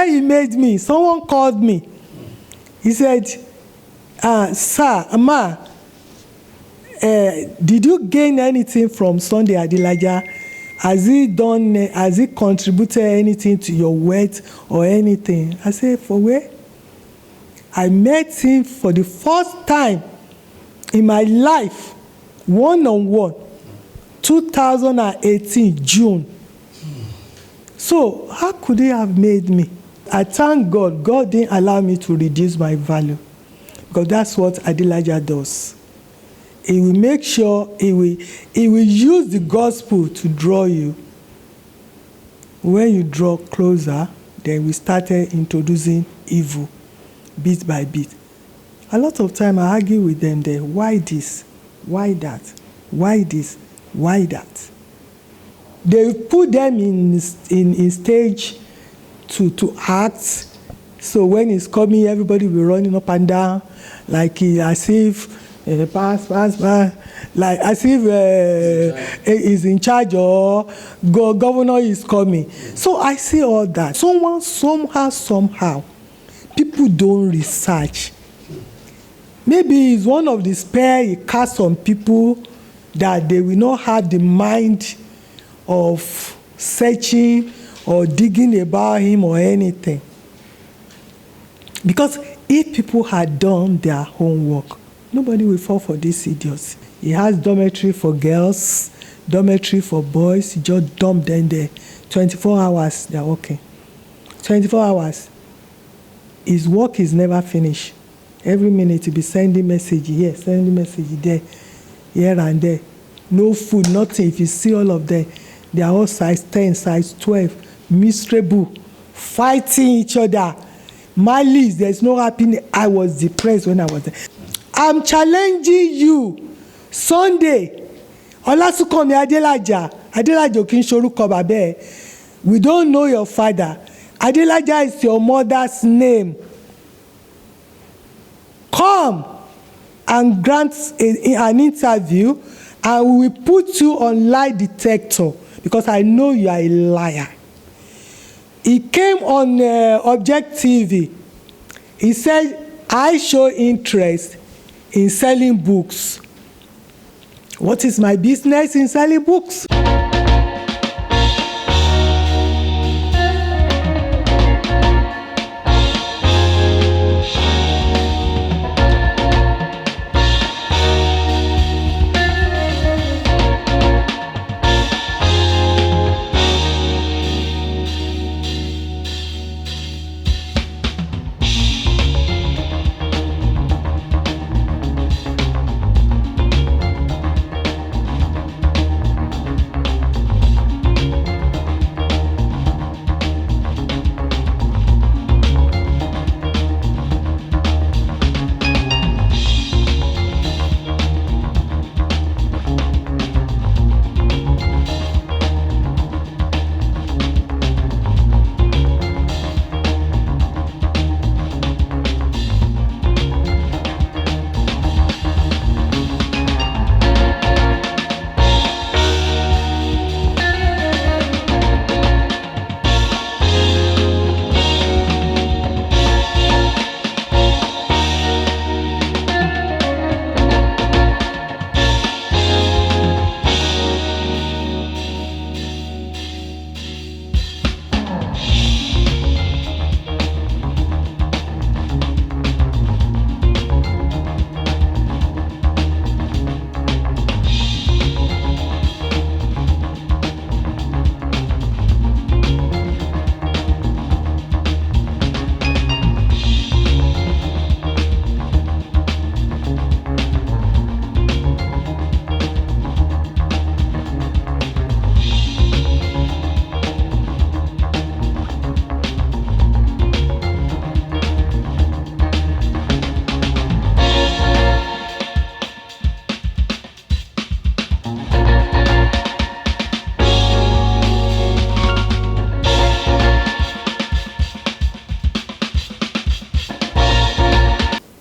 day he made me, someone called me. He said, sir, Ma, did you gain anything from Sunday Adelaja? Has he contributed anything to your wealth or anything? I said, for where? I met him for the first time in my life, one-on-one, 2018, June. So how could he have made me? I thank God. God didn't allow me to reduce my value, because that's what Adelaja does. He will make sure he will use the gospel to draw you. When you draw closer, then we started introducing evil bit by bit. A lot of time I argue with them there. Why this? Why that? Why this? Why that? They put them in stage to act. So when he's coming, everybody will be running up and down, like as if pass, like as if he's in charge or governor is coming. So I see all that. Somehow, people don't research. Maybe it's one of the spare he cast on people that they will not have the mind of searching or digging about him or anything. Because if people had done their homework, nobody will fall for these idiots. He has dormitory for girls, dormitory for boys. He just dumped them there. 24 hours, they're working. 24 hours. His work is never finished. Every minute he'll be sending message here, sending message there, here and there. No food, nothing. If you see all of them, they are all size 10, size 12, miserable, fighting each other. My list, there's no happiness. I was depressed when I was there. I'm challenging you. Sunday, Olasukanmi Adelaja. Adelaja kin soruko babe. We don't know your father. Adelaja is your mother's name. Come and grant an interview, and we will put you on lie detector, because I know you are a liar. He came on Object TV. He said, I show interest in selling books. What is my business in selling books?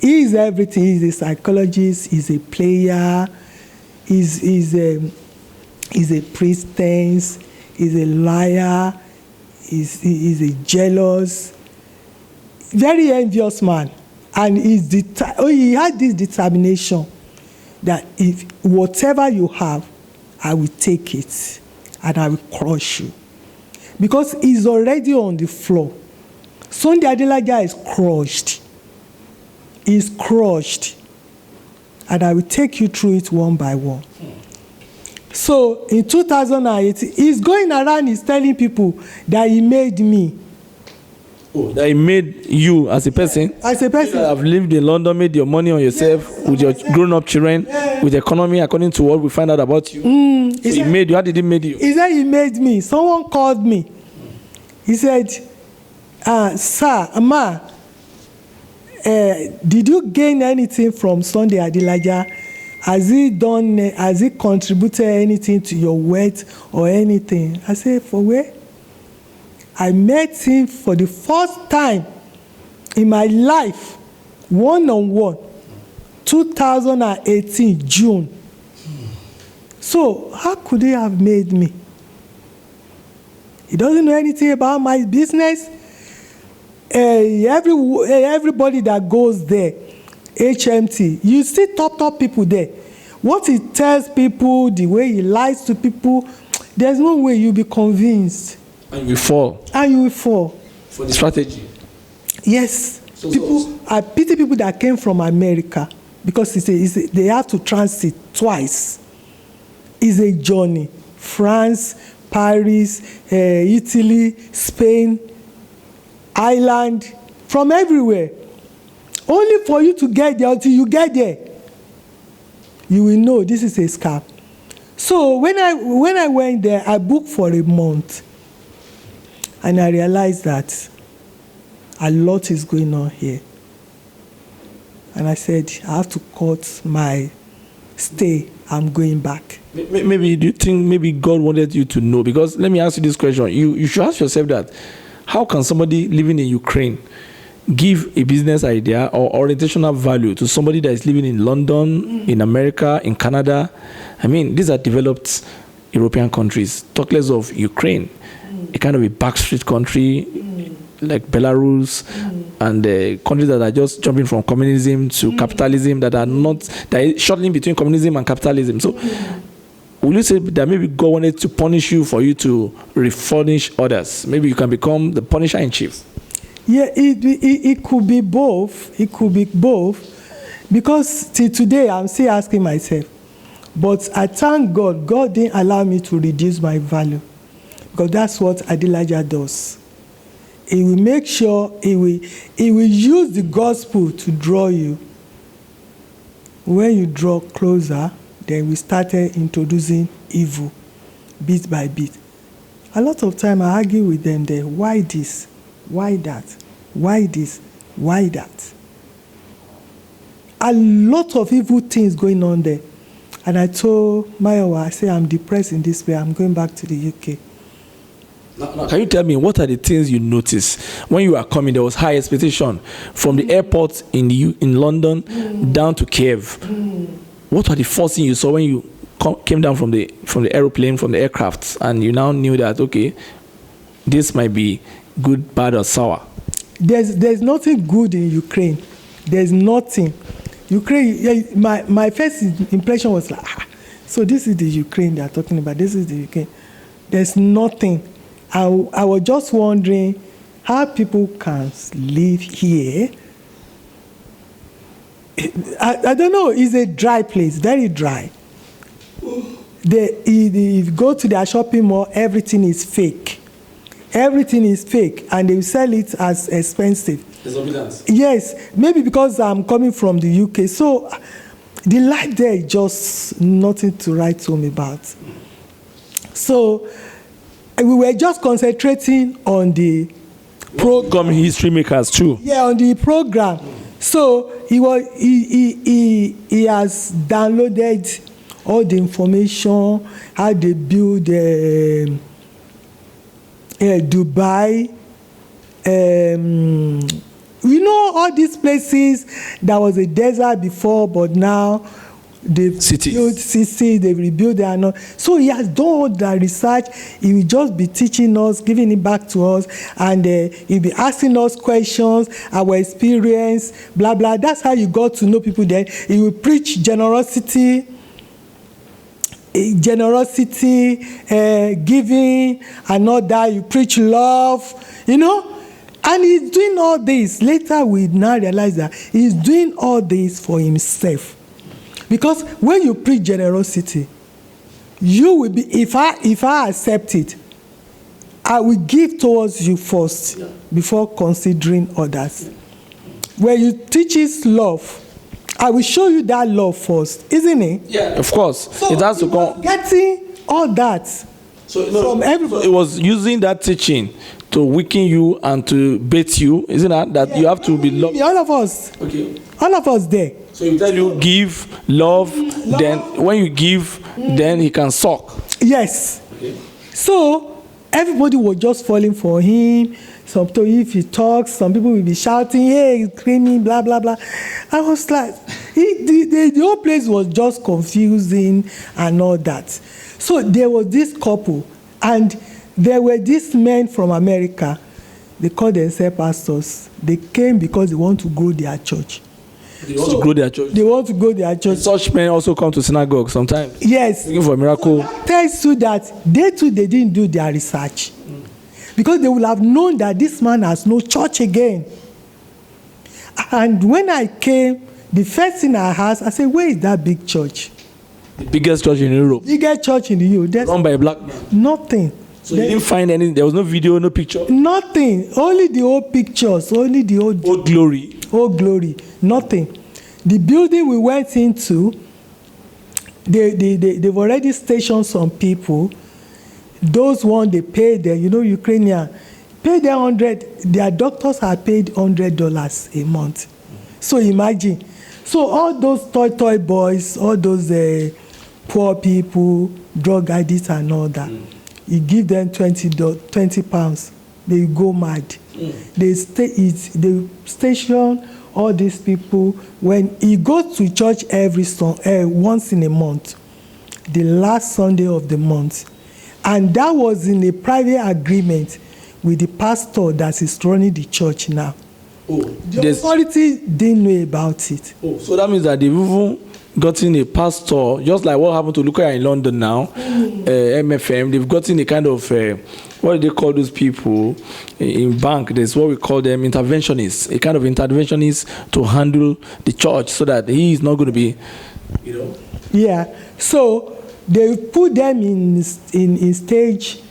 He's everything. He's a psychologist, he's a player, he's a priestess, he's a liar, he's a jealous, very envious man, and he had this determination that if whatever you have, I will take it and I will crush you, because he's already on the floor. Sunday Adelaja is crushed. He's crushed, and I will take you through it one by one. So in 2008, he's going around, he's telling people that he made me. Oh, that he made you as a person? As a person. You have lived in London, made your money on yourself, with your grown-up children, with the economy according to what we find out about you. So he made you. How did he make you? He said he made me. Someone called me. He said, sir, Ma, did you gain anything from Sunday Adelaja? Has he contributed anything to your wealth or anything? I said, for where? I met him for the first time in my life, one-on-one, 2018, June. So how could he have made me? He doesn't know anything about my business. Everybody that goes there, HMT, you see top people there. What he tells people, the way he lies to people, there's no way you'll be convinced. And you will fall. And you will fall. For the strategy. Yes. I pity people that came from America, because they have to transit twice. It's a journey. France, Paris, Italy, Spain, Ireland, from everywhere. Only for you to get there. Until you get there, you will know this is a scam. So when I went there, I booked for a month. And I realized that a lot is going on here. And I said, I have to cut my stay. I'm going back. Maybe, do you think maybe God wanted you to know? Because let me ask you this question. You should ask yourself that, how can somebody living in Ukraine give a business idea or orientational value to somebody that is living in London, in America, in Canada? I mean, these are developed European countries. Talk less of Ukraine, a kind of a backstreet country like Belarus, and countries that are just jumping from communism to capitalism, that is shuttling between communism and capitalism. So will you say that maybe God wanted to punish you for you to refurnish others? Maybe you can become the punisher in chief. Yeah, it could be both. It could be both. Because till today, I'm still asking myself. But I thank God, God didn't allow me to reduce my value. Because that's what Adelaja does. He will make sure, he will use the gospel to draw you. When you draw closer, then we started introducing evil, bit by bit. A lot of time I argue with them there, why this? Why that? Why this? Why that? A lot of evil things going on there. And I told Mayowa, I say, I'm depressed in this way. I'm going back to the UK. Now, can you tell me, what are the things you noticed when you were coming? There was high expectation from the airport in London down to Kiev. What were the first things you saw when you came down from the aeroplane, from the aircraft, and you now knew that, okay, this might be good, bad, or sour? There's nothing good in Ukraine. There's nothing. Ukraine. My first impression was like, so this is the Ukraine they are talking about. This is the Ukraine. There's nothing. I was just wondering how people can live here. I don't know. It's a dry place, very dry. If you go to their shopping mall, everything is fake. Everything is fake, and they sell it as expensive. Exorbitant. Yes, maybe because I'm coming from the UK. So the life there is just nothing to write home about. So we were just concentrating on the program. History makers too. Yeah, on the program. So he has downloaded all the information, how they build Dubai. You know, all these places, there was a desert before, but now they've built cities, they've rebuilt their not. So he has done all that research. He will just be teaching us, giving it back to us, and he'll be asking us questions, our experience, blah blah. That's how you got to know people. Then he will preach generosity, giving, and all that. You preach love, you know. And he's doing all this. Later we now realize that he's doing all this for himself. Because when you preach generosity, you will be, if I accept it, I will give towards you first before considering others. When you teach his love, I will show you that love first, isn't it? Yeah, of course. So it has to come. Getting all that from everybody. So it was using that teaching to weaken you and to bait you, isn't that you have to be loved? All of us. Okay. All of us there. So you tell you give, love, then when you give, then he can suck. Yes. Okay. So everybody was just falling for him. Sometimes if he talks, some people will be shouting, hey, screaming, blah, blah, blah. I was like, the whole place was just confusing and all that. So there was this couple, and there were these men from America. They call themselves pastors. They came because they want to grow their church. They want to grow their church. They want to grow their church. Such men also come to synagogue sometimes. Yes. Looking for a miracle. Tells you that they too, they didn't do their research. Because they would have known that this man has no church again. And when I came, the first thing I asked, I said, where is that big church? The biggest church in Europe. Biggest church in the Europe. Run by a black man. Nothing. So you didn't find any, there was no video, no picture? Nothing. Only the old pictures. Only the old glory. Old glory. Nothing. The building we went into, they've already stationed some people. Those ones they paid them, you know, Ukrainian, paid them their doctors are paid $100 a month. So imagine. So all those toy boys, all those poor people, drug addicts and all that, you give them 20 pounds, they go mad. They station all these people. When he goes to church once in a month, the last Sunday of the month, and that was in a private agreement with the pastor that is running the church now. The authority didn't know about it. So that means that they've even gotten a pastor, just like what happened to Luca in London now, MFM. They've gotten a kind of what do they call those people in bank? There's what we call them interventionists, a kind of interventionist to handle the church so that he is not going to be, you know. Yeah. So they put them in stage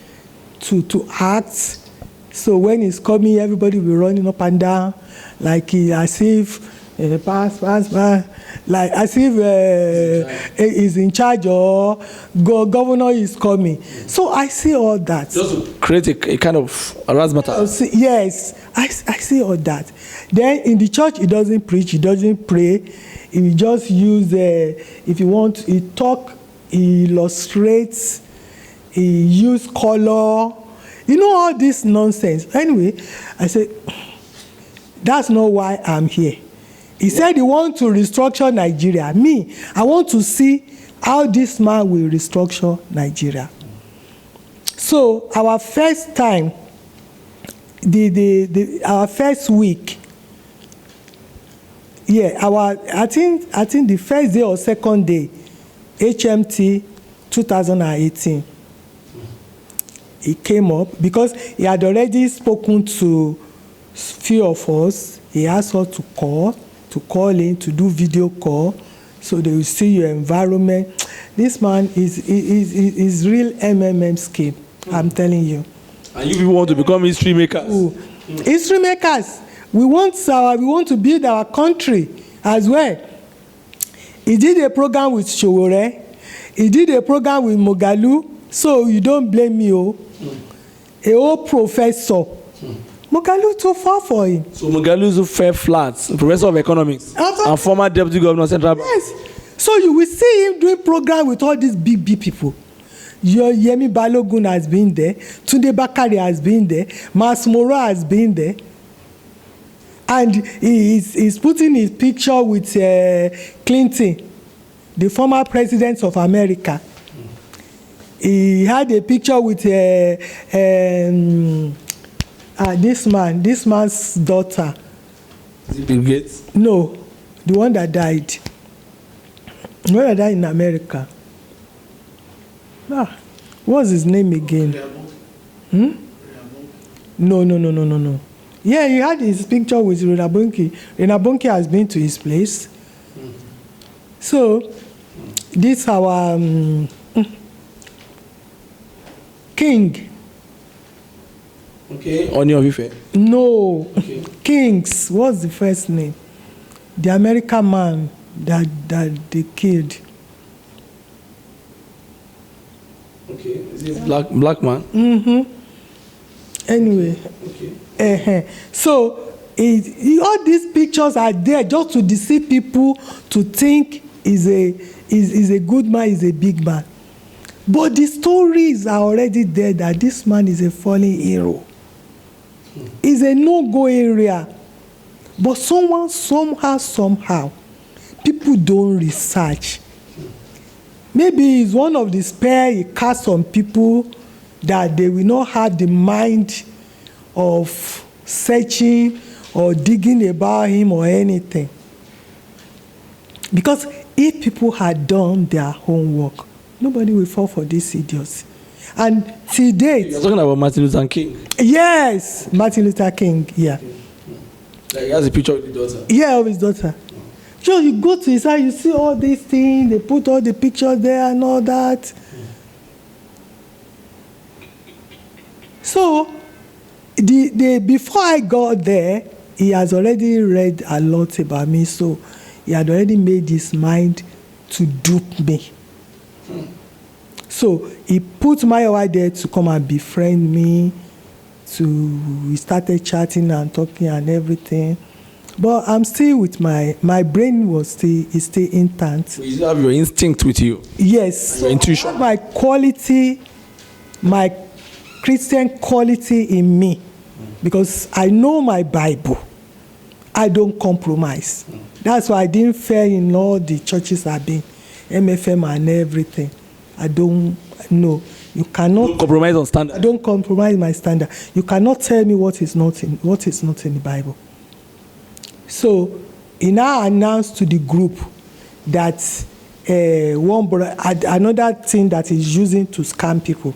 to act. So when he's coming, everybody will be running up and down, like as if pass, like as if he's in charge or governor is coming. So I see all that. Just to create a kind of razzmatazz. Yes, I see all that. Then in the church, he doesn't preach, he doesn't pray. He just use, if you want, he talk, he illustrates, he use color. You know, all this nonsense. Anyway, I said, that's not why I'm here. He said he wants to restructure Nigeria. Me, I want to see how this man will restructure Nigeria. So our first time, our first week, I think the first day or second day, HMT 2018. He came up because he had already spoken to few of us. He asked us to call in, to do video call, so they will see your environment. This man is real MMM scheme. I'm telling you. And you people want to become history makers. History makers. We want to build our country as well. He did a program with Showore. He did a program with Mogalu. So you don't blame me, a old professor. Mogalu too far for him. So Mogalu is a fair flat, professor of economics, and former deputy governor of Central Bank. Yes. So you will see him doing program with all these big people. Your Yemi Balogun has been there. Tunde Bakari has been there. Masmoro has been there. And he's putting his picture with Clinton. the former president of America. He had a picture with this man's daughter. Is it Bill Gates? No, the one that died. The one that died in America. What's his name again? No. Yeah, he had his picture with Renabonki. Renabonki has been to his place. So, this our king. Okay. Oni of Ife. No. Okay. Kings. What's the first name? The American man that they killed. Okay. Is this black man? Anyway. Okay. So all these pictures are there just to deceive people to think is a good man, is a big man. But the stories are already there that this man is a fallen hero. It's a no-go area. But somehow, people don't research. Maybe it's one of the spare he cast on people that they will not have the mind of searching or digging about him or anything. Because if people had done their homework, nobody will fall for these idiots. And till date... You're talking about Martin Luther King? Yes, Martin Luther King, yeah. Like he has a picture of his daughter? Yeah, of his daughter. So you go to his side, you see all these things, they put all the pictures there and all that. So, before I got there, he has already read a lot about me, so he had already made his mind to dupe me. So he put Mayowa there to come and befriend me. We started chatting and talking and everything. But I'm still with my brain is still intact. So you still have your instinct with you? Yes. Your intuition? My quality, my Christian quality in me. Because I know my Bible. I don't compromise. That's why I didn't fail in all the churches I've been, MFM and everything. I don't know. You cannot don't compromise on standard. I don't compromise my standard. You cannot tell me what is not in the Bible. So he now announced to the group that another thing that he's using to scam people.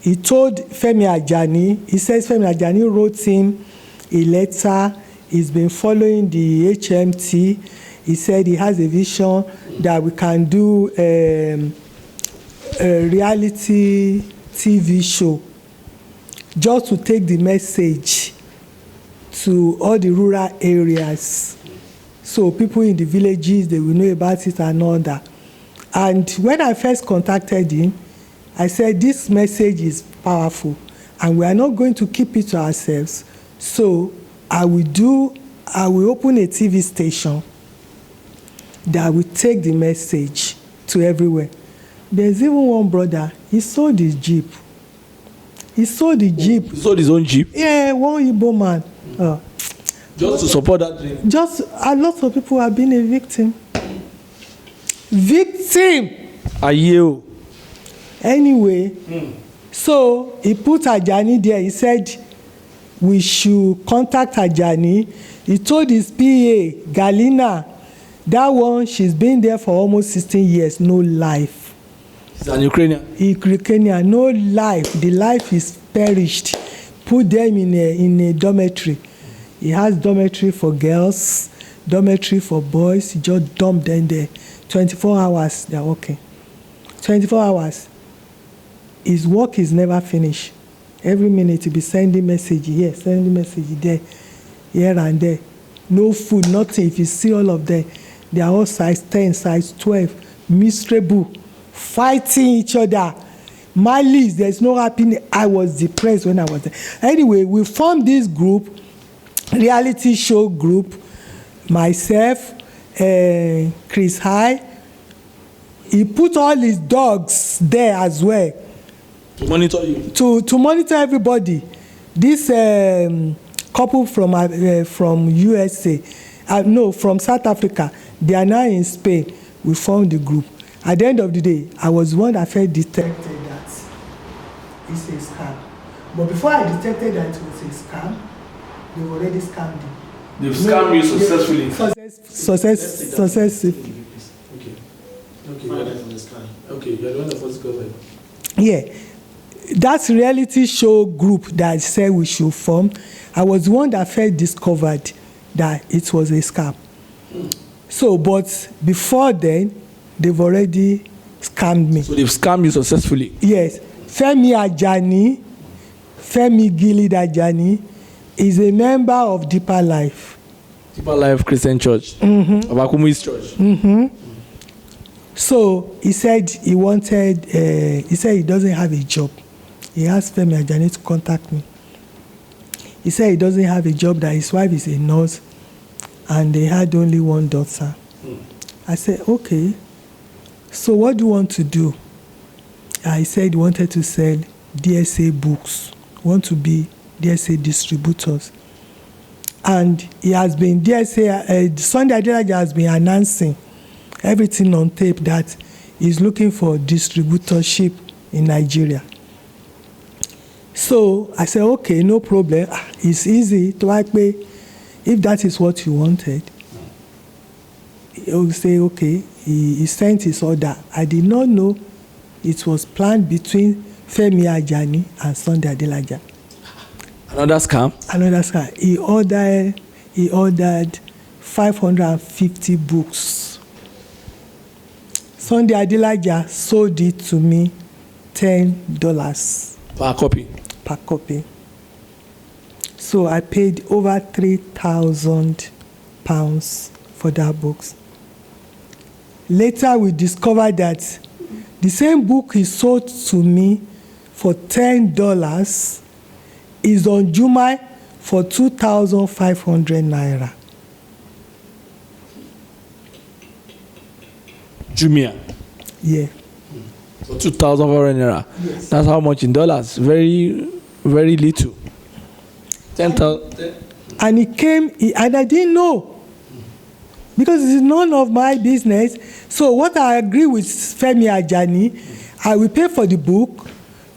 He told Femi Ajani, he says Femi Ajani wrote him a letter. He's been following the HMT. He said he has a vision that we can do a reality TV show just to take the message to all the rural areas. So people in the villages, they will know about it and all that. And when I first contacted him, I said, this message is powerful and we are not going to keep it to ourselves. So I will open a TV station that will take the message to everywhere. There's even one brother, he sold his Jeep. He sold the Jeep. He sold his own Jeep? Yeah, one Igbo man. Just to support that dream? Just a lot of people have been a victim. Victim! Are you? Anyway, so he put Ajani there. He said we should contact Ajani. He told his PA, Galina, that one, she's been there for almost 16 years, no life. She's an Ukrainian? Ukrainian, no life. The life is perished. Put them in a dormitory. He has dormitory for girls, dormitory for boys. He just dumped them there. 24 hours, they're working. 24 hours. His work is never finished. Every minute he'll be sending message here, sending message there, here and there. No food, nothing. If you see all of them, they are all size 10, size 12, miserable, fighting each other. My list, there's no happiness. I was depressed when I was there. Anyway, we formed this group, reality show group, myself, Chris High. He put all his dogs there as well. To monitor you? To monitor everybody. This couple from USA, no, from South Africa, they are now in Spain. We formed the group. At the end of the day, I was one that felt detected that it's a scam. But before I detected that it was a scam, they've already scammed me. They've scammed you successfully. Successfully. Okay, you're the one that first discovered. Yeah. That reality show group that I said we should form, I was the one that felt discovered that it was a scam. So, but before then, they've already scammed me. So they've scammed you successfully? Yes. Femi Gilead Ajani is a member of Deeper Life. Deeper Life Christian Church? Of Akumi's church? So he said he said he doesn't have a job. He asked Femi Ajani to contact me. He said he doesn't have a job, that his wife is a nurse, and they had only one daughter. I said, okay, so what do you want to do? He said he wanted to sell DSA books, want to be DSA distributors. And he has been, Sunday Adelaja has been announcing everything on tape that he's looking for distributorship in Nigeria. So I said, okay, no problem. It's easy to pay. If that is what you wanted, he will say, okay. He sent his order. I did not know it was planned between Femi Ajani and Sunday Adelaja. Another scam? Another scam. He ordered 550 books. Sunday Adelaja sold it to me $10 per copy. Per copy. So I paid over £3,000 for that books. Later we discovered that the same book he sold to me for $10 is on Jumai for 2,500 naira. Jumia? Yeah. For 2,500 naira? Yes. That's how much in dollars? Very, very little. 10,000. And he came, and I didn't know. Because it's none of my business. So what I agree with Femi Ajani, I will pay for the book.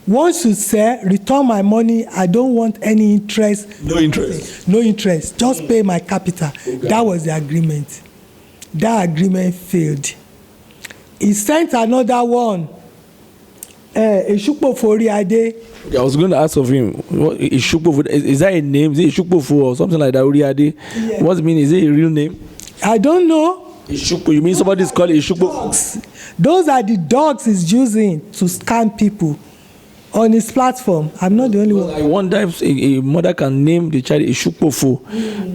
Once you sell, return my money. I don't want any interest. No interest? No interest. Just pay my capital. Okay. That was the agreement. That agreement failed. He sent another one. Eshukpo Foriade. I was going to ask of him, is that a name? Is it Eshukpo or something like that? Oriade? Yeah. What does it mean? Is it a real name? I don't know. Ishukpo, you mean somebody's called Ishukpo? Those are the dogs he's using to scam people on his platform. I'm not the only one. I wonder if a mother can name the child Ishukpo.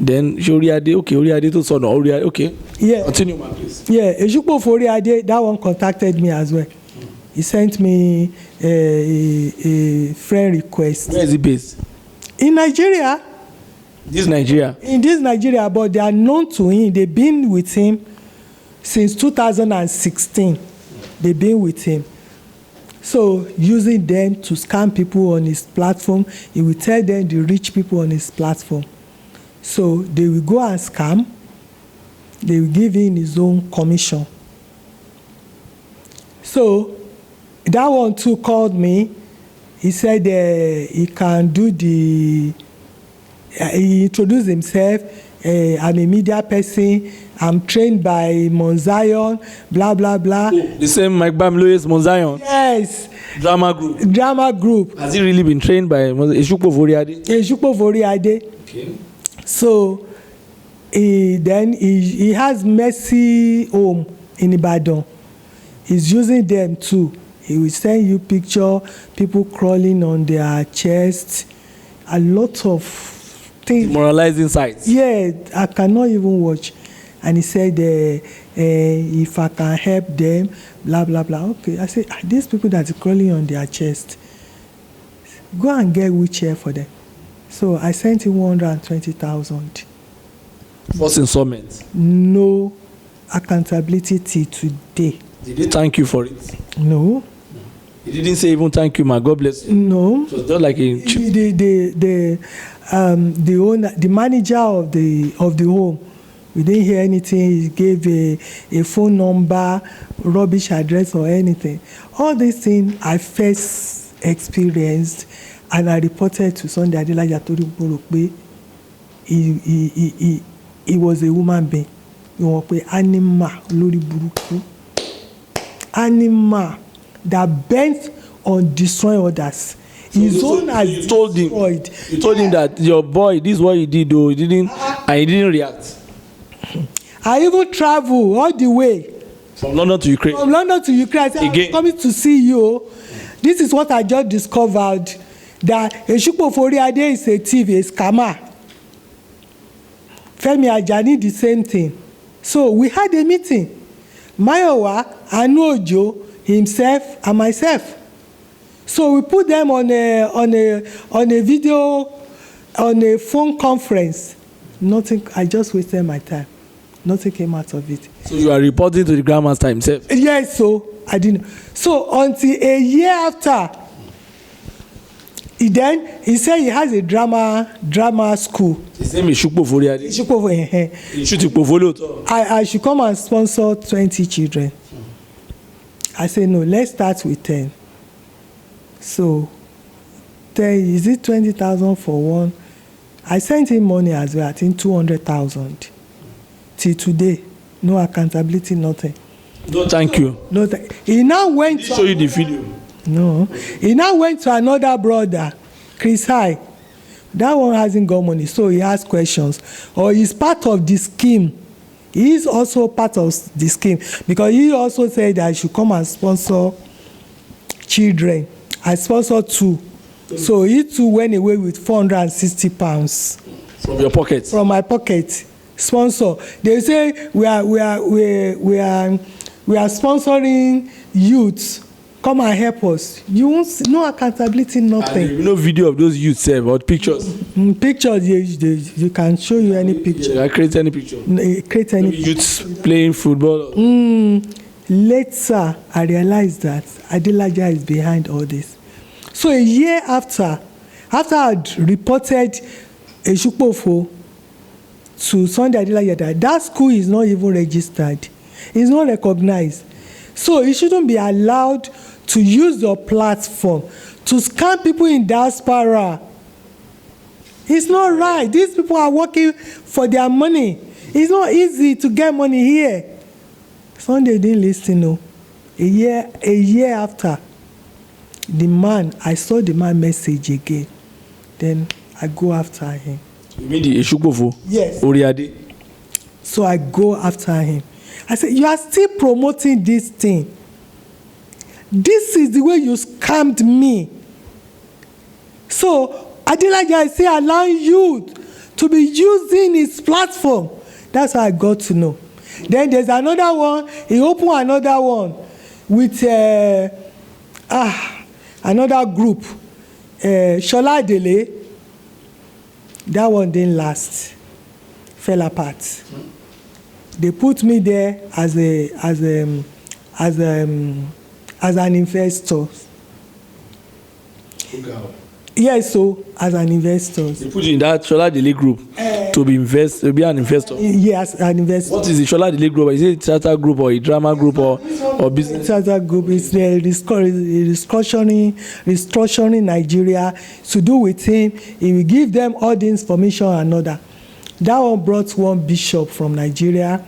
Then Oriade, okay, Oriade to son, Oriade, okay. Yeah. Continue, man, please. Yeah, Eshukpo Oriade, that one contacted me as well. He sent me a friend request. Where is he based? In Nigeria. This Nigeria? In this Nigeria, but they are known to him. They've been with him since 2016. They've been with him. So using them to scam people on his platform, he will tell them the rich people on his platform. So they will go and scam. They will give him his own commission. So that one too called me. He said he can do the... he introduced himself. I'm a media person. I'm trained by Mount Zion, blah, blah, blah. Oh, the same Mike Bamloy's Mount Zion? Yes. Drama group? Drama group. Has he really been trained by Eshukpo Oriade? Eshukpo Oriade. Okay. So, then he has Mercy Home in Ibadan. He's using them too. He will send you picture, people crawling on their chest, a lot of things. Demoralizing sites. Yeah, I cannot even watch. And he said, if I can help them, blah, blah, blah. Okay, I said, these people that are crawling on their chest, go and get wheelchair for them. So I sent him 120,000. First installment? No accountability till today. Did he thank you for it? No. He didn't say even thank you, man. God bless you. No. It was just like a... The owner, the manager of the home We didn't hear anything. He gave a phone number, rubbish address or anything. All these things I first experienced, and I reported to Sunday Adelaja Toyin he was a woman being. Ìwọ̀n pé animal lórí burúkú. Animal that bent on destroying others. His own has destroyed. You told him that your boy, this is what he did though, and he didn't react. I even travel all the way. From London to Ukraine. From London to Ukraine. I said, I'm coming to see you. This is what I just discovered. That Eshupo Foriade is a thief, a scammer. Femi Ajani, the same thing. So we had a meeting. Mayowa, Anuojo, himself, and myself. So we put them on a video, on a phone conference. Nothing. I just wasted my time. Nothing came out of it. So you are reporting to the Grandmaster himself? Yes, so I didn't. So until a year after, he said he has a drama school. His name is Shukpo Foriade. I should come and sponsor 20 children. I said, no, let's start with 10. So, is it 20,000 for one? I sent him money as well, I think 200,000. Till today, no accountability, nothing. No, thank you. No, he now went. Did he show you the video? No, he now went to another brother, Chris High. That one hasn't got money, so he has questions. Or he's part of the scheme. He is also part of the scheme because he also said that I should come and sponsor children. I sponsored 2. So he too went away with £460. From your pocket? From my pocket. Sponsor. They say we are sponsoring youths. Come and help us. You won't see, no accountability, nothing. No video of those youths but pictures. Pictures, you can show you any picture. Yeah, create any picture. Create any youths playing football. Later, I realized that Adelaja is behind all this. So a year after I'd reported Eshukpofo to Sunday Adelaja, that school is not even registered. It's not recognized. So you shouldn't be allowed to use your platform to scam people in diaspora. It's not right. These people are working for their money. It's not easy to get money here. Sunday didn't listen. No. A year after, I saw the man message again. Then I go after him. You mean the Eshukpofo? Yes. Oriade? So I go after him. I said, you are still promoting this thing. This is the way you scammed me. So Adelaja is still allowing you to be using his platform. That's how I got to know. Then there's another one. He opened another one with another group. Shola Dele. That one didn't last. Fell apart. They put me there as an investor. Okay. Yes, so as an investor. They put you in that Shola Dele group to be an investor. Yes, an investor. What is the Shola Dele group? Is it a theater group or a drama group or business? Theater group is restructuring Nigeria. To do with him, he will give them all the information and all that. That one brought one bishop from Nigeria.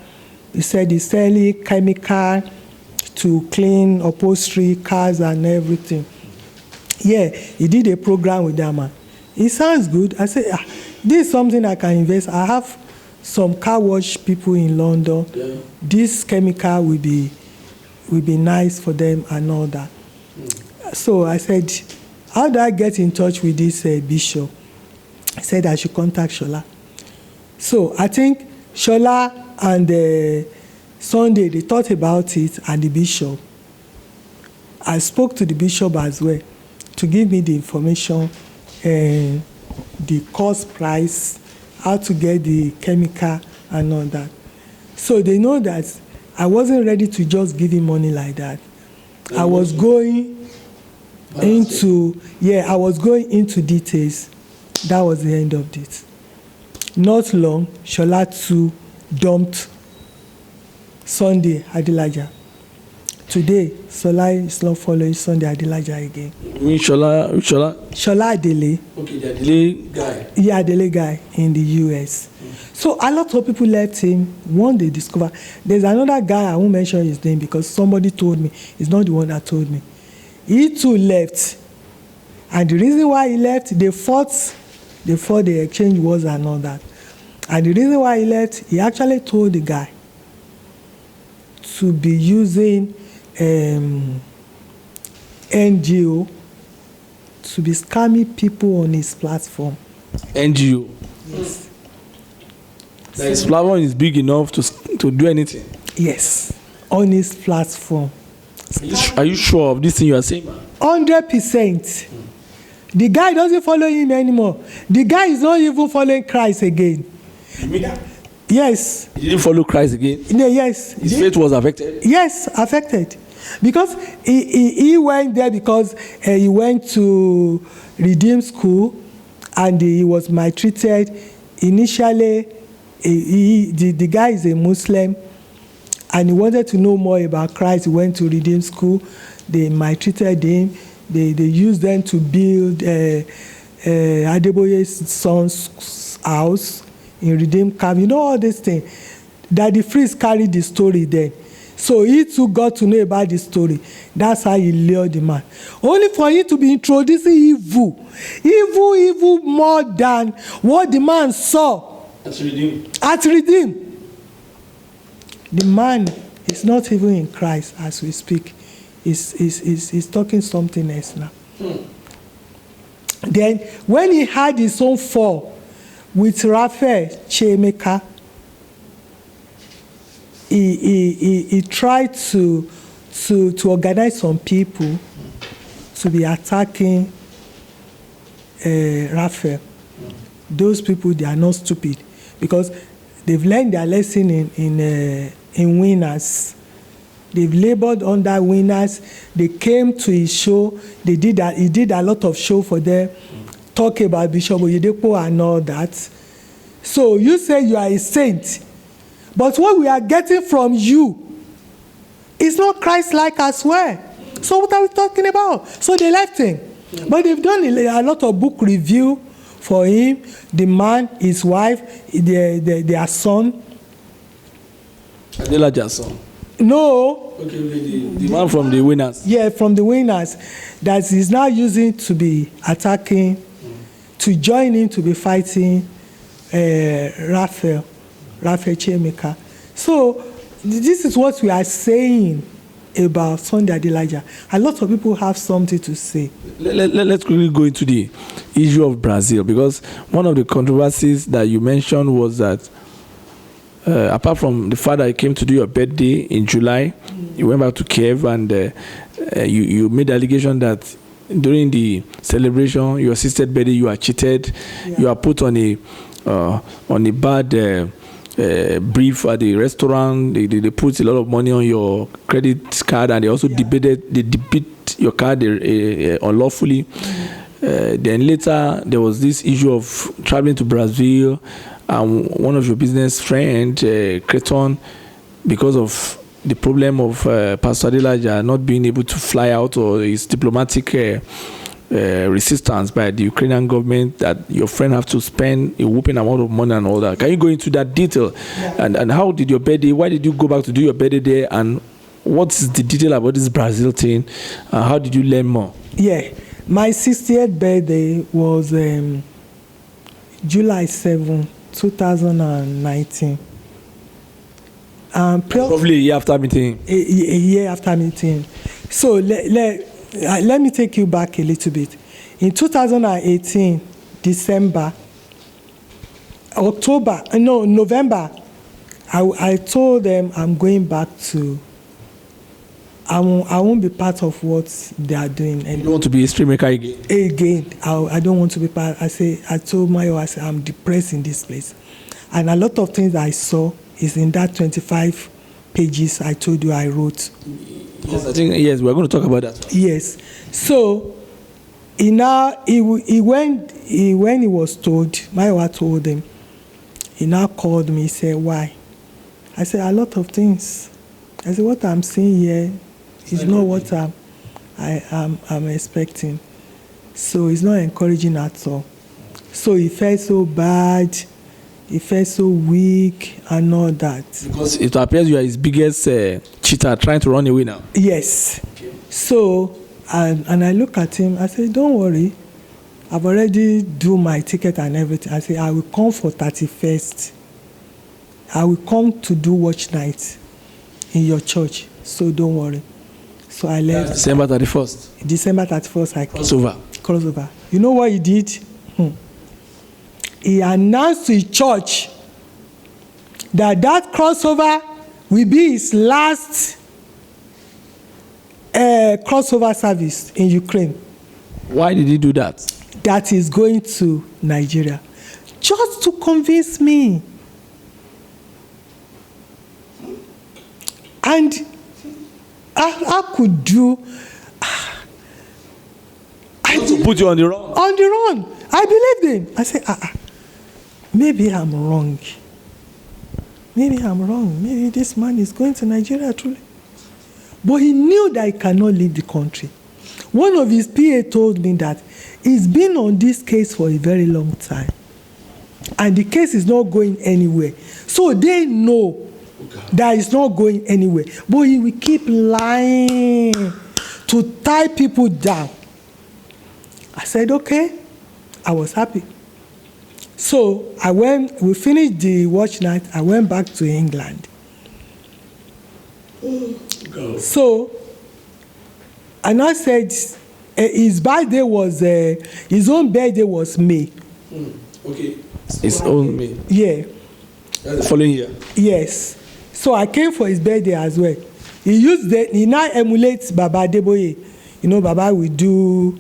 He said he's selling chemical to clean upholstery, cars and everything. Yeah, he did a program with that man. It sounds good. I said, this is something I can invest. I have some car wash people in London. Yeah. This chemical will be nice for them and all that. So I said, how do I get in touch with this bishop? I said I should contact Shola. So I think Shola and Sunday, they thought about it, and the bishop. I spoke to the bishop as well to give me the information, the cost price, how to get the chemical and all that. So they know that I wasn't ready to just give him money like that. I was going into details. That was the end of it. Not long, Shola too dumped Sunday Adelaja. Today, Sola is not following Sunday Adelaja again. You mean Shola? Shola Adele. Okay, the Adele guy. Yeah, Adele guy in the US. So a lot of people left him. One they discover. There's another guy, I won't mention his name because somebody told me. He's not the one that told me. He too left. And the reason why he left, they fought the exchange wars and all that. And the reason why he left, he actually told the guy to be using NGO to be scamming people on his platform. NGO. Yes. His platform is big enough to do anything. Yes, on his platform. Are you sure of this thing you are saying? 100%. The guy doesn't follow him anymore. The guy is not even following Christ again. You mean that? Yes. He didn't follow Christ again? Yes. His faith was affected? Yes, affected. Because he went there because he went to Redeem School and he was maltreated. Initially, the guy is a Muslim and he wanted to know more about Christ. He went to Redeem School. They maltreated him. They used them to build Adeboye's son's house in Redeem Camp. You know all these things. That the priest carried the story then. So he too got to know about the story. That's how he lured the man. Only for him to be introducing evil. Evil more than what the man saw. At Redeem. At Redeem. The man is not even in Christ as we speak. He's talking something else now. Then when he had his own fall with Raphael Chemeka, he tried to organize some people to be attacking Raphael. Those people, they are not stupid because they've learned their lesson in Winners. They've labored under Winners. They came to his show. He did a lot of show for them. Talk about Bishop Oyedepo and all that. So you say you are a saint. But what we are getting from you is not Christ-like as well. So what are we talking about? So they left him. But they've done a lot of book review for him, the man, his wife, their son. Adelaja's son. No. Okay, the man from the Winners. Yeah, from the Winners. That he's now using to be attacking, to join in to be fighting Raphael Chemeka. So this is what we are saying about Sunday Adelaja. A lot of people have something to say. Let's quickly go into the issue of Brazil, because one of the controversies that you mentioned was that apart from the fact that you came to do your birthday in July, you went back to Kiev and you made the allegation that during the celebration, your sister's birthday, you are cheated, you are put on a bad brief at the restaurant. They put a lot of money on your credit card, and they also debit your card unlawfully. Then later there was this issue of traveling to Brazil, and one of your business friend, Creton, because of the problem of Pastor Adelaja not being able to fly out, or his diplomatic resistance by the Ukrainian government, that your friend have to spend a whooping amount of money and all that. Can you go into that detail? Yeah. And how did your birthday, why did you go back to do your birthday there, and what's the detail about this Brazil thing? How did you learn more? Yeah, my 60th birthday was July 7, 2019. Probably a year after meeting. A year after meeting. So let me take you back a little bit. In 2018, November, I told them I'm going back to, I won't be part of what they are doing. And you don't want to be a stream maker again? Again, I don't want to be part. I told Mayo, I said, I'm depressed in this place. And a lot of things I saw is in that 25 pages I told you I wrote. Yes, I think, yes, we're going to talk about that. Yes. So, when he was told, my wife told him, he now called me, he said, why? I said, a lot of things. I said, what I'm seeing here is not what I'm expecting. So it's not encouraging at all. So he felt so bad, he felt so weak and all that. Because it appears you are his biggest cheater trying to run away now. Yes. Okay. So, and I look at him, I said, don't worry. I've already do my ticket and everything. I said, I will come for 31st. I will come to do watch night in your church. So don't worry. So I left. That's December 31st. December 31st, I came. Crossover. You know what he did? He announced to his church that crossover will be his last crossover service in Ukraine. Why did he do that? That he's going to Nigeria. Just to convince me. And I could do. To put you on the run. On the run. I believed him. I said, maybe I'm wrong. Maybe I'm wrong. Maybe this man is going to Nigeria truly. But he knew that he cannot leave the country. One of his PA told me that he's been on this case for a very long time. And the case is not going anywhere. So they know that it's not going anywhere. But he will keep lying to tie people down. I said, okay. I was happy. So we finished the watch night. I went back to England. So, and I said, his birthday was, his own birthday was May. Okay. His own May. Yeah. That's the following year. Yes. So I came for his birthday as well. He now emulates Baba Adeboye. You know, Baba will do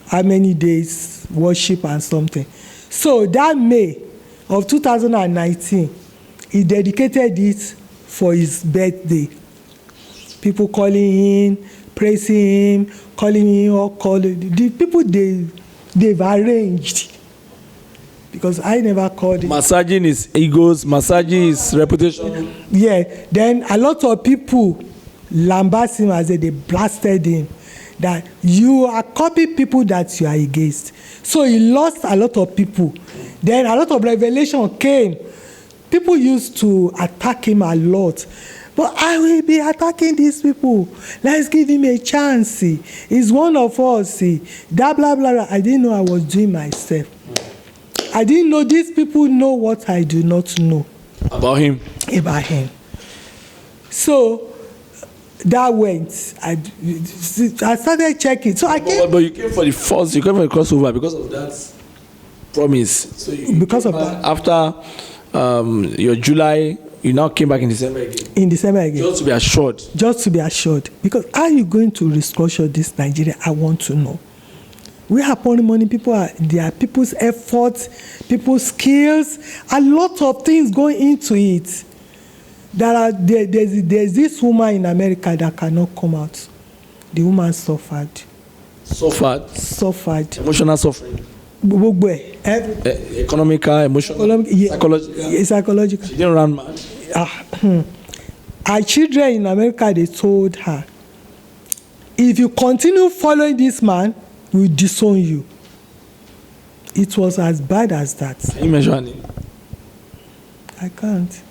how many days worship and something. So that May of 2019, he dedicated it for his birthday. People calling him, praising him, calling him or calling the people they've arranged. Because I never called him. Massaging his egos, massaging his reputation. Yeah. Then a lot of people lambast him as they blasted him. That you are copying people that you are against. So he lost a lot of people. Then a lot of revelation came. People used to attack him a lot. But I will be attacking these people. Let's give him a chance. He's one of us. Blah, blah, blah. I didn't know I was doing myself. I didn't know these people know what I do not know. About him? About him. So that went. I started checking. So I came. But you came for the first. You came for the crossover because of that promise. So because of that. After your July, you now came back in December again. In December again. Just to be assured. Just to be assured. Because how are you going to restructure this Nigeria? I want to know. We are pouring money. There are people's efforts, people's skills, a lot of things going into it. There's this woman in America that cannot come out. The woman suffered. Suffered. Emotional suffering. Economical, emotional, psychological. Psychological. She didn't run mad. Her children in America, they told her, if you continue following this man, we'll disown you. It was as bad as that. Can you mention her name? I can't.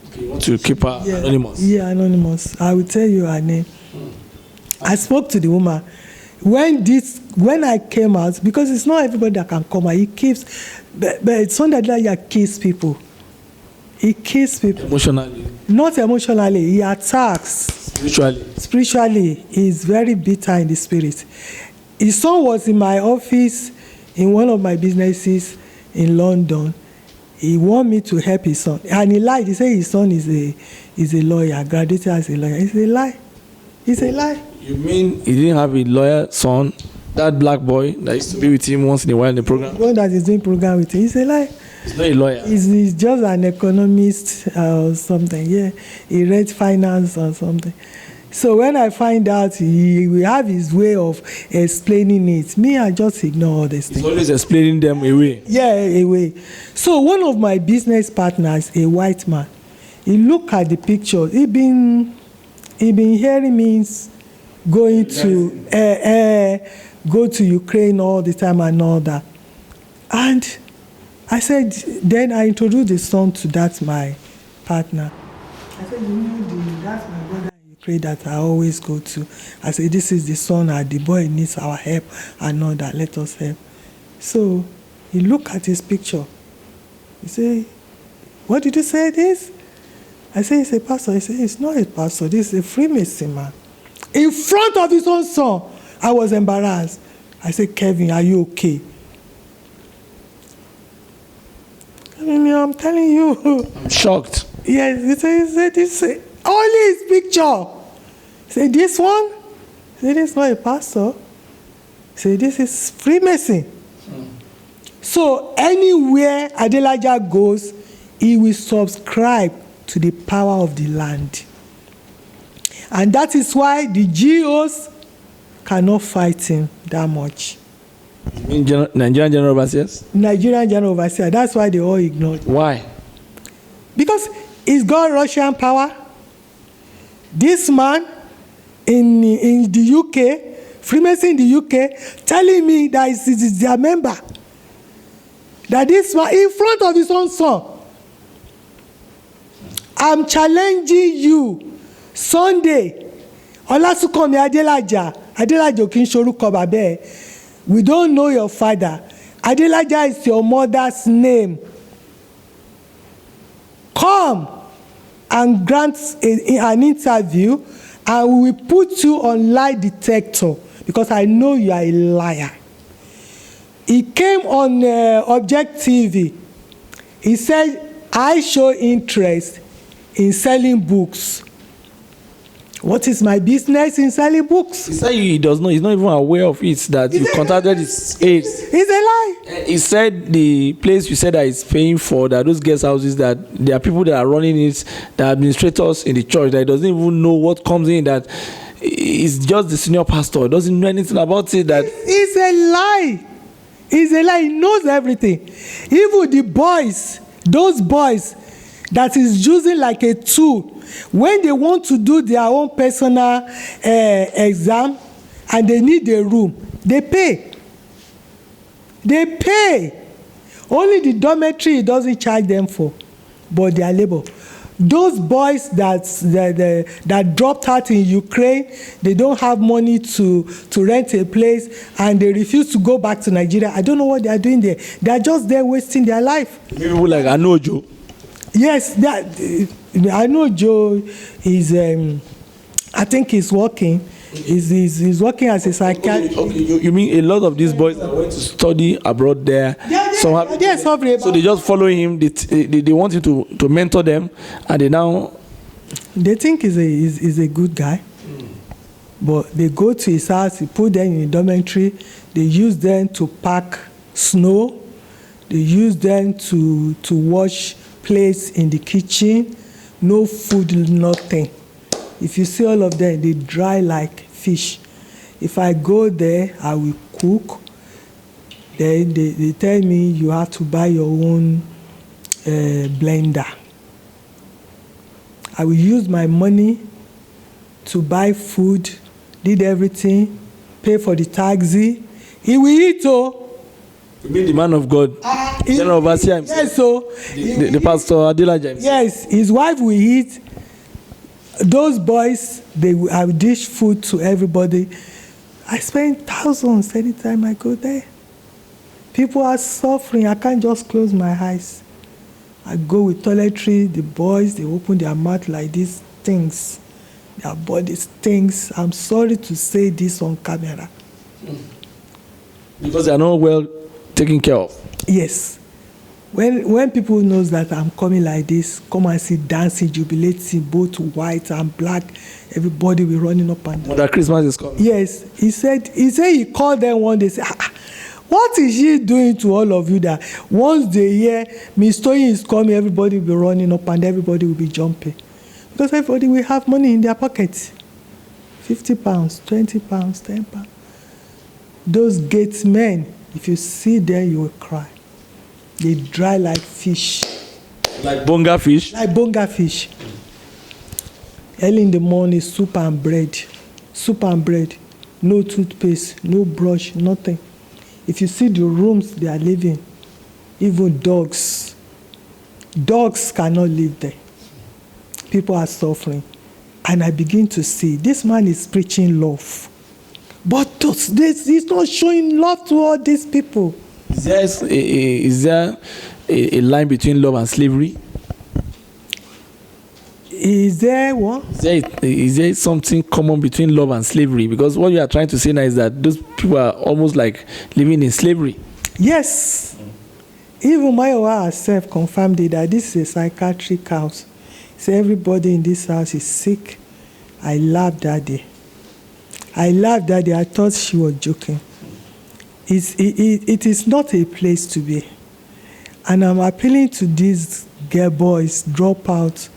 Okay, you want to keep her anonymous? Yeah, anonymous. I will tell you her name. I spoke to the woman. When I came out, because it's not everybody that can come out, he keeps, but Sunday Adelaja kills people. He kills people. Emotionally? Not emotionally, he attacks. Spiritually, he's very bitter in the spirit. His son was in my office in one of my businesses in London. He wanted me to help his son. And he lied. He said his son is a lawyer, graduated as a lawyer. It's a lie. It's a lie. You mean he didn't have a lawyer son? That black boy that used to be with him once in a while in the program? The one that is doing program with him. It's a lie. He's not a lawyer. He's just an economist or something. Yeah. He read finance or something. So when I find out, he will have his way of explaining it. Me, I just ignore all these things. He's always explaining them away. Yeah, away. So one of my business partners, a white man, he look at the picture. He been hearing me going to go to Ukraine all the time and all that. And I said, then I introduced the son to that my partner. I said, you know, that's my brother in Ukraine that I always go to. I said, this is the son, and the boy needs our help and all that. Let us help. So he looked at his picture. He said, what did you say this? I said, it's a pastor. He said, it's not a pastor. This is a Freemason man. In front of his own son. I was embarrassed. I said, Kevin, are you okay? I mean, I'm telling you. I'm shocked. Yes, he said, only his picture. He said, this one? He said, it's not a pastor. He said, this is Freemason. So anywhere Adelaja goes, he will subscribe to the power of the land. And that is why the GOs cannot fight him that much. You mean Nigerian General Overseers? Nigerian General Overseer. That's why they all ignored him. Why? Because he's got Russian power. This man in the UK, Freemason in the UK, telling me that he's their member. That this man, in front of his own son, I'm challenging you, Sunday Adelaja. Adelaja ò kì í ṣorúkọ bàbá ẹ̀. We don't know your father. Adelaja is your mother's name. Come and grant an interview, and we will put you on lie detector because I know you are a liar. He came on Object TV. He said, I show interest in selling books. What is my business in selling books? He said he does not. He's not even aware of it. That you contacted his aide. It's a lie. He said the place you said that is paying for, that those guest houses, that there are people that are running it, the administrators in the church that doesn't even know what comes in. That is just the senior pastor, doesn't know anything about it. That it's a lie. It's a lie. He knows everything. Even the boys, those boys that is using like a tool when they want to do their own personal exam and they need a room, they pay. They pay. Only the dormitory doesn't charge them for, but their labor. Those boys that dropped out in Ukraine, they don't have money to rent a place, and they refuse to go back to Nigeria. I don't know what they are doing there. They are just there wasting their life. People like Anojo. Yes, I know Joe is. I think he's working. He's working as a psychiatrist. Okay, you mean a lot of these boys that went to study abroad there? So they just follow him. They want him to mentor them, and they think he's a good guy. But they go to his house. He put them in a dormitory. They use them to pack snow. They use them to wash plates in the kitchen. No food, nothing. If you see all of them, they dry like fish. If I go there, I will cook. Then they tell me you have to buy your own blender. I will use my money to buy food, did everything, pay for the taxi. He will eat. You mean the man of God, General Overseer? Yes, so the pastor Adelaja. Yes, his wife will eat. Those boys, I will dish food to everybody. I spend thousands anytime I go there. People are suffering. I can't just close my eyes. I go with toiletry. The boys, they open their mouth like this, stinks. Their body stinks. I'm sorry to say this on camera. Because they are not well taken care of. Yes. When people knows that I'm coming like this, come and see dancing, jubilating, both white and black, everybody will running up and down. When that Christmas is coming. Yes. He said he called them one day, say, what is she doing to all of you that once they hear Miss Toyin is coming, everybody will be running up and everybody will be jumping? Because everybody will have money in their pockets. 50 pounds, 20 pounds, 10 pounds. Those gate men, if you see them, you will cry. They dry like fish. Like bonga fish? Like bonga fish. Early in the morning, soup and bread. Soup and bread. No toothpaste, no brush, nothing. If you see the rooms they are living, even dogs cannot live there. People are suffering. And I begin to see, this man is preaching love. But he's not showing love to all these people. Is there a line between love and slavery? Is there what? Is there something common between love and slavery? Because what you are trying to say now is that those people are almost like living in slavery. Yes. Even Mayowa herself confirmed it that this is a psychiatric house. So everybody in this house is sick. I laughed that day. I thought she was joking. It is not a place to be. And I'm appealing to these girl boys, drop out.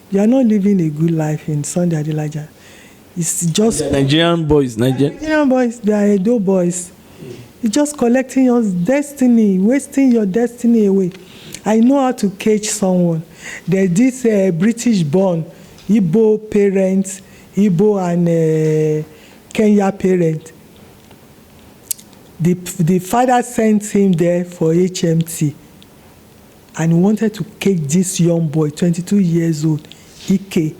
You are not living a good life in Sunday Adelaja. It's just Nigerian boys. Nigerian boys, they are Edo boys. It's just collecting your destiny, wasting your destiny away. I know how to cage someone. There's this British-born Igbo parents, Igbo and Kenya parent. The father sent him there for HMT, and he wanted to cage this young boy, 22 years old, Ike,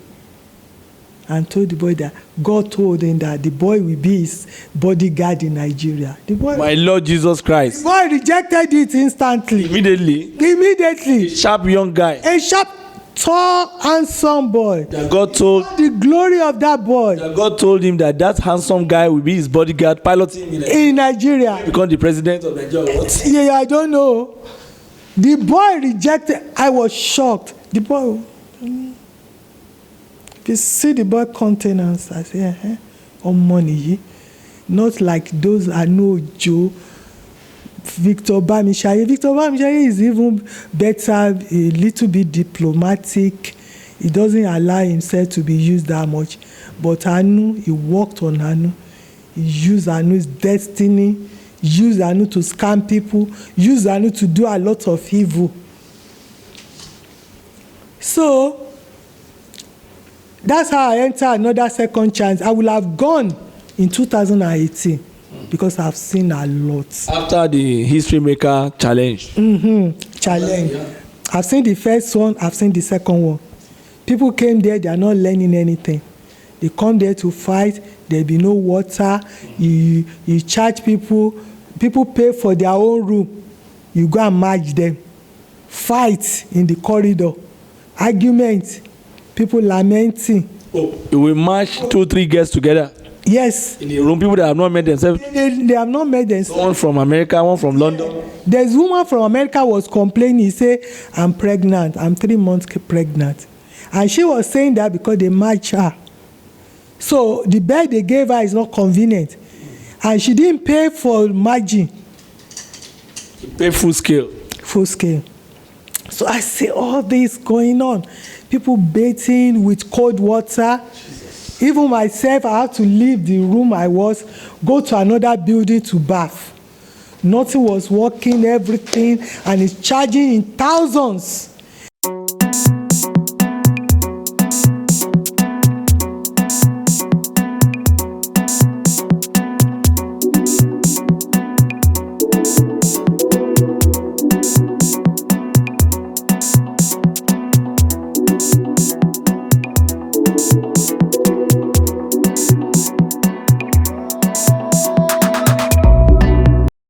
and told the boy that God told him that the boy will be his bodyguard in Nigeria. The boy, my Lord Jesus Christ. The boy rejected it instantly. Immediately. A sharp young guy. A sharp, tall, handsome boy. That God told the glory of that boy. That God told him that handsome guy will be his bodyguard, piloting him in Nigeria. Become the president of Nigeria. What? Yeah, I don't know. The boy rejected. I was shocked. The boy. You see the boy countenance. I say, on money, not like those I know Joe. Victor Bamishaye. Victor Bamishaye is even better, a little bit diplomatic. He doesn't allow himself to be used that much. But Anu, he worked on Anu. He used Anu's destiny, used Anu to scam people, used Anu to do a lot of evil. So, that's how I entered another second chance. I will have gone in 2018 because I've seen a lot. After the History Maker challenge? Challenge. Yeah. I've seen the first one, I've seen the second one. People came there, they are not learning anything. They come there to fight, there be no water, you charge people pay for their own room, you go and match them. Fight in the corridor, argument, people lamenting. Oh, you will match 2-3 girls together? Yes. In a room, people that have not met themselves? They have not met themselves. One from America, one from London. There's a woman from America was complaining. He said, I'm pregnant. I'm 3 months pregnant. And she was saying that because they match her. So the bed they gave her is not convenient. And she didn't pay for margin. She paid full scale. Full scale. So I see all this going on. People bathing with cold water. Jesus. Even myself, I had to leave the room I was, go to another building to bath. Nothing was working, everything, and it's charging in thousands.